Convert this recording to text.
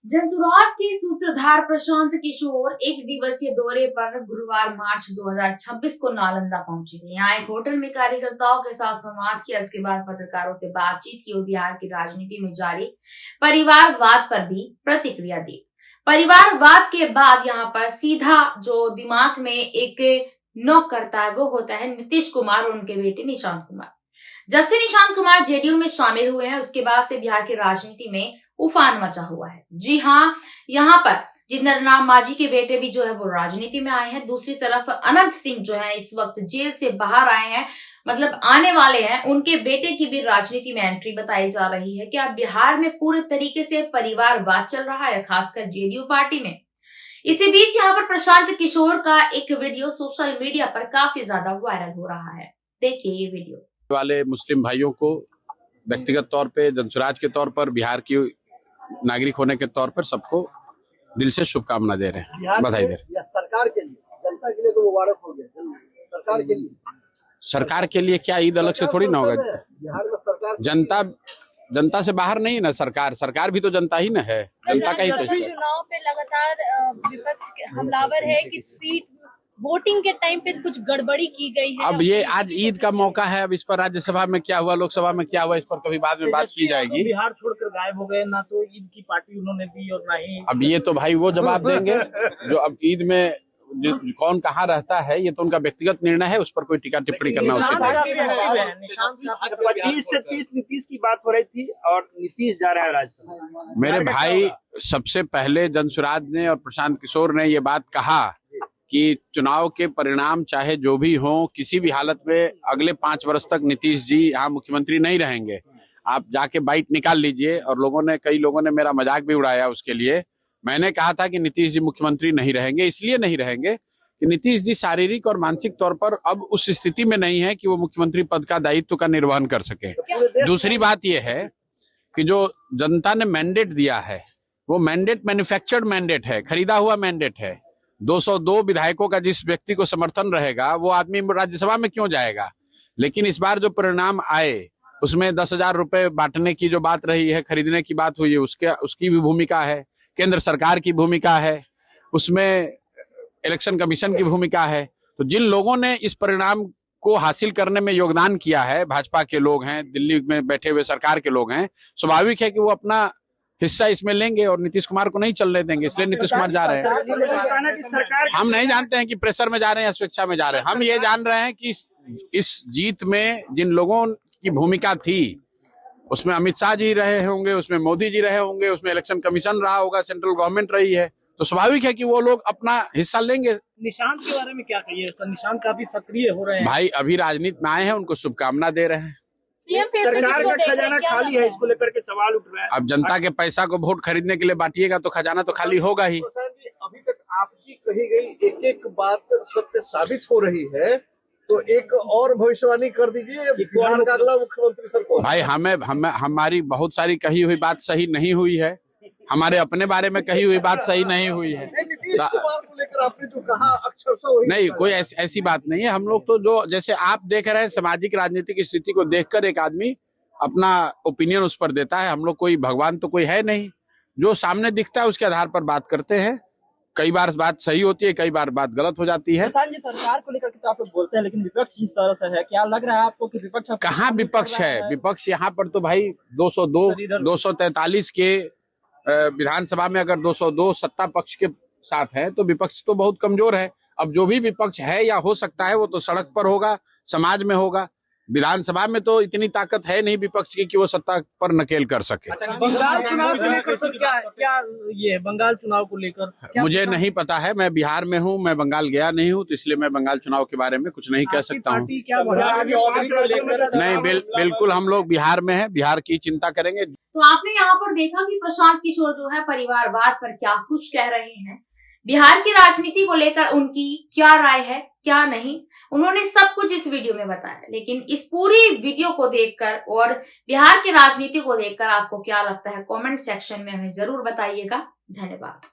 जनसुराज के सूत्रधार प्रशांत किशोर एक दिवसीय दौरे पर गुरुवार मार्च 2026 को नालंदा पहुंचे थे। यहाँ एक होटल में कार्यकर्ताओं के साथ संवाद किया। इसके बाद पत्रकारों से बातचीत की और बिहार की राजनीति में जारी परिवारवाद पर भी प्रतिक्रिया दी। परिवारवाद के बाद यहाँ पर सीधा जो दिमाग में एक नॉक करता है वो होता है नीतीश कुमार और उनके बेटे निशांत कुमार। जब से निशांत कुमार जेडीयू में शामिल हुए हैं उसके बाद से बिहार की राजनीति में उफान मचा हुआ है। जी हाँ, यहाँ पर जिंदर राम मांझी के बेटे भी जो है वो राजनीति में आए हैं। दूसरी तरफ अनंत सिंह जो है इस वक्त जेल से बाहर आए हैं, मतलब आने वाले हैं। उनके बेटे की भी राजनीति में एंट्री बताई जा रही है। क्या बिहार में पूरे तरीके से परिवारवाद चल रहा है, खासकर जेडीयू पार्टी में? इसी बीच यहाँ पर प्रशांत किशोर का एक वीडियो सोशल मीडिया पर काफी ज्यादा वायरल हो रहा है। देखिए ये वीडियो। वाले मुस्लिम भाइयों को व्यक्तिगत तौर पे, जनसुराज के तौर पर, बिहार की नागरिक होने के तौर पर सबको दिल से शुभकामना दे रहे हैं, बधाई दे रहे हैं। सरकार के लिए, जनता के लिए तो मुबारक हो गया। सरकार के लिए क्या ईद अलग से थोड़ी ना होगा? बिहार में सरकार जनता से बाहर नहीं ना सरकार भी तो जनता ही ना है। जनता का ही तो चुनाव पे लगातार विपक्ष हमलावर है कि सीट वोटिंग के टाइम पे कुछ गड़बड़ी की गई है। अब ये आज ईद का मौका है, अब इस पर राज्यसभा में क्या हुआ, लोकसभा में क्या हुआ, इस पर कभी बाद में बात की जाएगी। बिहार छोड़कर गायब हो गए, ना तो ईद की पार्टी उन्होंने दी और ना ही। अब ये तो भाई वो जवाब देंगे जो अब ईद में कौन कहाँ रहता है, ये तो उनका व्यक्तिगत निर्णय है, उस पर कोई टीका टिप्पणी करना उचित नहीं। 25 से 30 नीतीश की बात हो रही थी और नीतीश जा रहा है राज्यसभा। मेरे भाई, सबसे पहले जनसुराज ने और प्रशांत किशोर ने ये बात कहा कि चुनाव के परिणाम चाहे जो भी हो, किसी भी हालत में अगले 5 वर्ष तक नीतीश जी यहाँ मुख्यमंत्री नहीं रहेंगे। आप जाके बाइट निकाल लीजिए। और कई लोगों ने मेरा मजाक भी उड़ाया उसके लिए। मैंने कहा था कि नीतीश जी मुख्यमंत्री नहीं रहेंगे, इसलिए नहीं रहेंगे कि नीतीश जी शारीरिक और मानसिक तौर पर अब उस स्थिति में नहीं है कि वो मुख्यमंत्री पद का दायित्व का निर्वहन कर सके। दूसरी बात यह है कि जो जनता ने मैंडेट दिया है वो मैंडेट मैन्युफैक्चर्ड मैंडेट है, खरीदा हुआ मैंडेट है। 202 विधायकों का जिस व्यक्ति को समर्थन रहेगा वो आदमी राज्यसभा में क्यों जाएगा? लेकिन इस बार जो परिणाम आए उसमें 10,000 रुपए बांटने की जो बात रही है, खरीदने की बात हुई है, उसकी भी भूमिका है, केंद्र सरकार की भूमिका है, उसमें इलेक्शन कमीशन की भूमिका है। तो जिन लोगों ने इस परिणाम को हासिल करने में योगदान किया है, भाजपा के लोग हैं, दिल्ली में बैठे हुए सरकार के लोग हैं, स्वाभाविक है कि वो अपना हिस्सा इसमें लेंगे और नीतीश कुमार को नहीं चलने देंगे। इसलिए नीतीश कुमार जा रहे हैं। हम नहीं जानते हैं कि प्रेशर में जा रहे हैं या स्वेच्छा में जा रहे हैं। हम ये जान रहे हैं कि इस जीत में जिन लोगों की भूमिका थी उसमें अमित शाह जी रहे होंगे, उसमें मोदी जी रहे होंगे, उसमें इलेक्शन कमीशन रहा होगा, सेंट्रल गवर्नमेंट रही है, तो स्वाभाविक है कि वो लोग अपना हिस्सा लेंगे। निशांत के बारे में क्या कहिए? निशांत काफी सक्रिय हो रहे हैं। भाई अभी राजनीति में आए हैं, उनको शुभकामना दे रहे हैं। सरकार का खजाना खाली है, इसको लेकर के सवाल उठ रहा है। अब जनता के पैसा को वोट खरीदने के लिए बांटिएगा तो खजाना तो खाली होगा ही। अभी तक आपकी कही गई एक एक बात सत्य साबित हो रही है, तो एक और भविष्यवाणी कर दीजिए, बिहार का अगला मुख्यमंत्री सर कौन? भाई हमारी बहुत सारी कही हुई बात सही नहीं हुई है, हमारे अपने बारे में कही हुई बात सही नहीं हुई है। नीतीश कुमार को लेकर आपने जो कहा अक्षरशः वही नहीं, कोई ऐसी बात नहीं है। हम लोग तो जो जैसे आप देख रहे हैं सामाजिक राजनीतिक स्थिति को देखकर एक आदमी अपना ओपिनियन उस पर देता है। हम लोग कोई भगवान तो कोई है नहीं, जो सामने दिखता है उसके आधार पर बात करते हैं। कई बार बात सही होती है, कई बार बात गलत हो जाती है। सरकार को लेकर के तो आप लोग बोलते हैं, लेकिन विपक्ष इस तरह से है, क्या लग रहा है आपको कि विपक्ष कहाँ विपक्ष है? विपक्ष यहाँ पर तो भाई 202 243 के विधानसभा में अगर 202 सत्ता पक्ष के साथ है तो विपक्ष तो बहुत कमजोर है। अब जो भी विपक्ष है या हो सकता है वो तो सड़क पर होगा, समाज में होगा। विधानसभा में तो इतनी ताकत है नहीं विपक्ष की कि वो सत्ता पर नकेल कर सके। बंगाल चुनाव को लेकर क्या ये बंगाल चुनाव को लेकर मुझे नहीं पता है। मैं बिहार में हूँ, मैं बंगाल गया नहीं हूँ, तो इसलिए मैं बंगाल चुनाव के बारे में कुछ नहीं कह सकता हूँ। नहीं, बिल्कुल हम लोग बिहार में हैं, बिहार की चिंता करेंगे। तो आपने यहाँ पर देखा कि प्रशांत किशोर जो है परिवारवाद पर क्या कुछ कह रहे हैं, बिहार की राजनीति को लेकर उनकी क्या राय है, क्या नहीं, उन्होंने सब कुछ इस वीडियो में बताया। लेकिन इस पूरी वीडियो को देखकर और बिहार की राजनीति को देखकर आपको क्या लगता है, कमेंट सेक्शन में हमें जरूर बताइएगा। धन्यवाद।